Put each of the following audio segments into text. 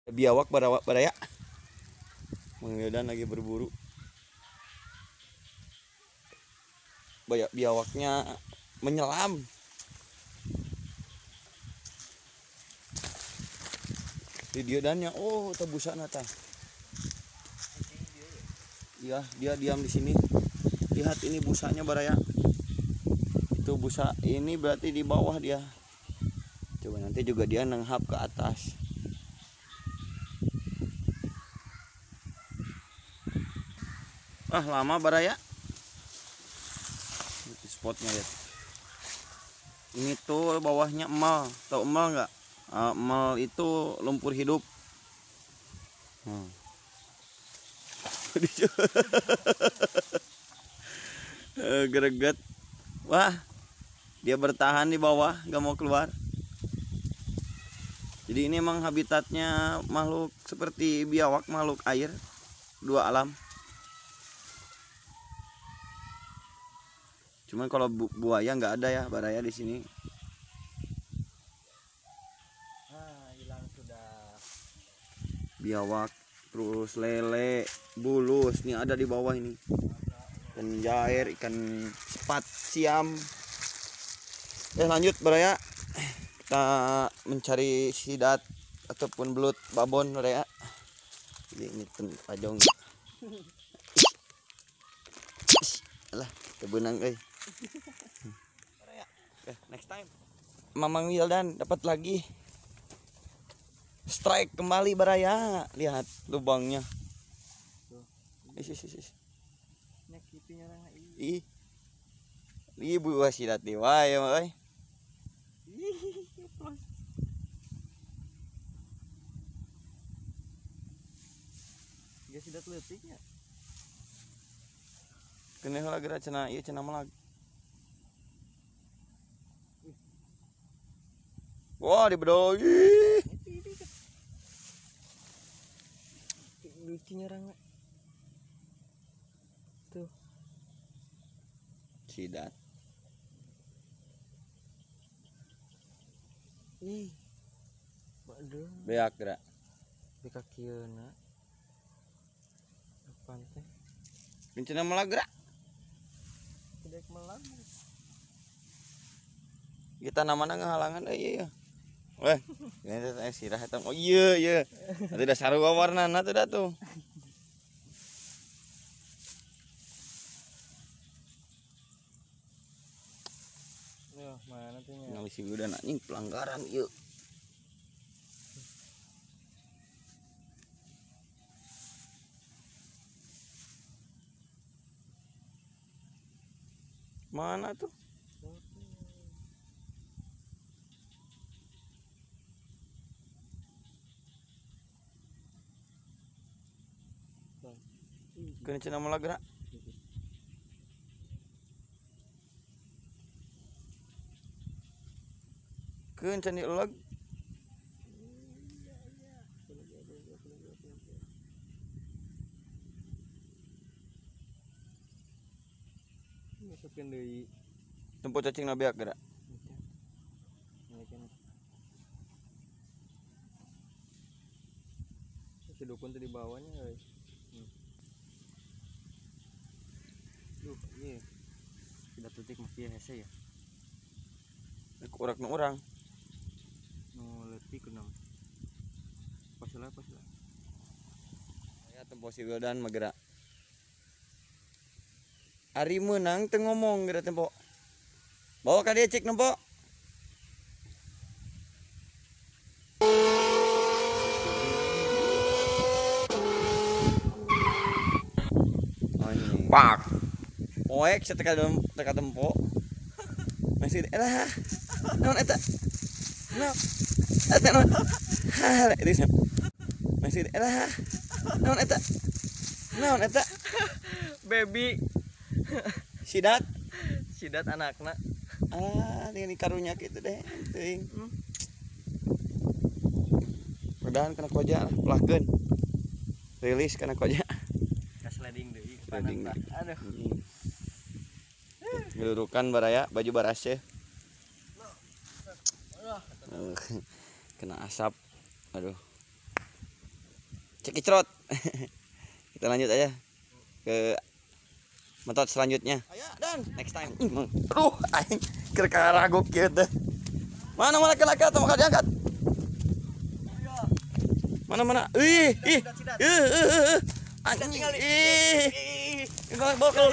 Biawak baraya. Mang Wildan lagi berburu. Biawaknya menyelam. Di diodannya, oh tebusan tah. Iya, dia diam di sini. Lihat ini busanya baraya. Itu busa ini berarti di bawah dia. Coba nanti juga dia nenghap ke atas. Ah, lama baraya. Spotnya lihat. Ini tuh bawahnya emal. Tahu emal nggak? Emal itu lumpur hidup. Greget. Wah, dia bertahan di bawah, nggak mau keluar. Jadi ini emang habitatnya makhluk seperti biawak, makhluk air, dua alam. Cuman kalau buaya nggak ada ya, baraya di sini. Hilang sudah. Biawak, terus lele, bulus, nih ada di bawah ini. Ikan jair, ikan sepat, siam. Lanjut baraya. Kita mencari sidat ataupun belut babon baraya. Jadi ini pajong. Alah, kebenang euy. Oke, next time. Mamang Wildan dapat lagi. Strike kembali baraya. Lihat lubangnya. Nek kitu nyarang Ih. Ih buah sidat di wae euy. Dia sidat leutiknya. Kene heula geura cenah ieu cenah melag. Wah, dibedoi. Lucu nyarang. Tuh. Sidat. Ih. Waduh. Beak geura. Di kakieuna. Depan teh. Cenah melag geura. Kedek melang. Kita namana ngahalangan ieu. Weh, ini teh sirah eta. Oh iya. Tadi da sarua warnana teh da tuh. Yo, mana tuh nya? Ngalih si Wildan anjing pelanggaran ieu. Mana tuh? Kena cenah melag geura. Keun can diuleg. Masukin deui. Tempo cacingna beak geura. Si dukun tuh di bawahnya guys. Duh, iya. Tidak tutik masih hese ya. Urak nu urang. Nu leutik kunaon. Paslah. Ya tempo si Wildan mah geura. Ari meunang teu ngomong geura tempo. Bawa ka dia cek nempo. Pak. Oek teka tempo. Masih elah. Naon eta? Naon? Eta naon? Hah, itu masih elah. Naon eta? Naon eta? Baby. Sidat anakna. Ini karunya gitu deh. Teuing. Mudahan kana koja pelahkeun. Rilis kana koja. Ka sliding deui. Sliding. Aduh. Ngelurukan baraya baju barase. Kena asap. Aduh. cekicrot. Kita lanjut aja ke metode selanjutnya. Ayo dan next time. Aduh, aing keur karagok kieu teh. Mana laki-laki atau maka diangkat? Mana? Ih. Anjing. Ih. Bokal.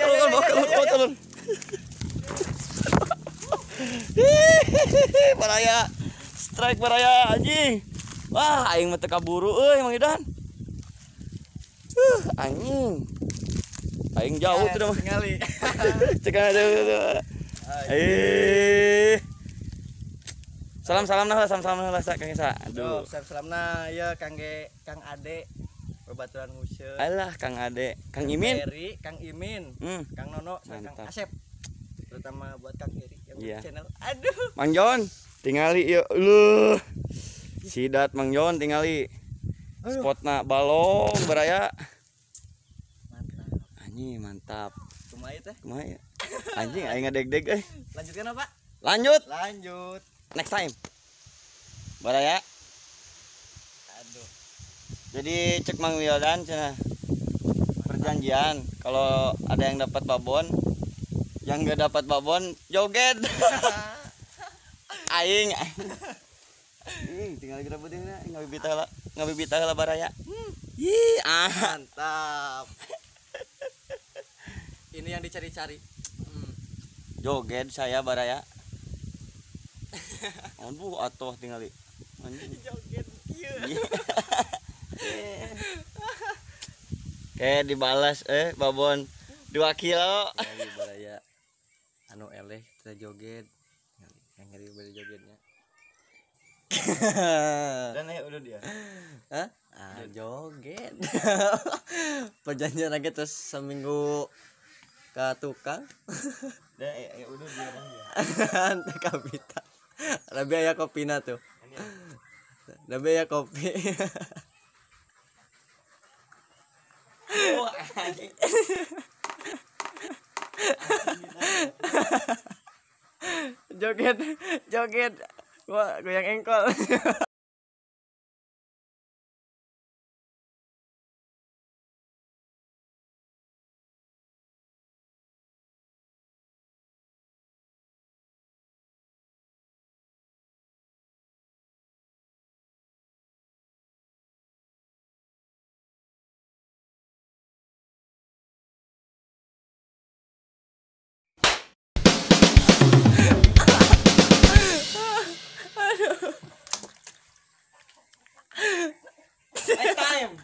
Baraya. Strike baraya anjing. Wah, aing mah teu kaburu euy Mang Idan. Anjing. Aing jauh tuh mah. Tingali. Cek ada. Salam nah Kang Isa. Aduh. Salamna ya Kang Ade. Babaturan Hussein. Alah Kang Ade, Kang Imin. Eri, Kang Imin. Kang Nono, Kang Asep. Terutama buat Kang Eri yang yeah. channel. Aduh. Mang Jon, tingali yuk lu. Sidat Mang Jon tingali. Spotna balong baraya. Mantap. Anjing mantap. Kumaha teh? Kumaha ya? Anjing aing ngadeg-deg euy. Lanjutkan apa? Lanjut. Next time. Baraya. Aduh. Jadi cek Mang Wildan cenah. Perjanjian kalau ada yang dapat babon, yang enggak dapat babon joget. Aing. Tinggal kita putihna ngabibita heula baraya. Mantap. Ini yang dicari-cari. Joget saya baraya. Aduh atuh tingali. Joget ieu. Kayak dibalas babon 2 kilo. Lagi baraya anu eleh kita joget. Yang ngeri bari jogetnya. Dan udah dia. Hah? Joget. Perjanjian lagi terus seminggu ke tukang. Dan udah dia dah ya. Ante kabita. Rabi aya kopina tuh. Rabi aya kopi. Oh, anjing. Joget. Wah, goyang engkol. Next time.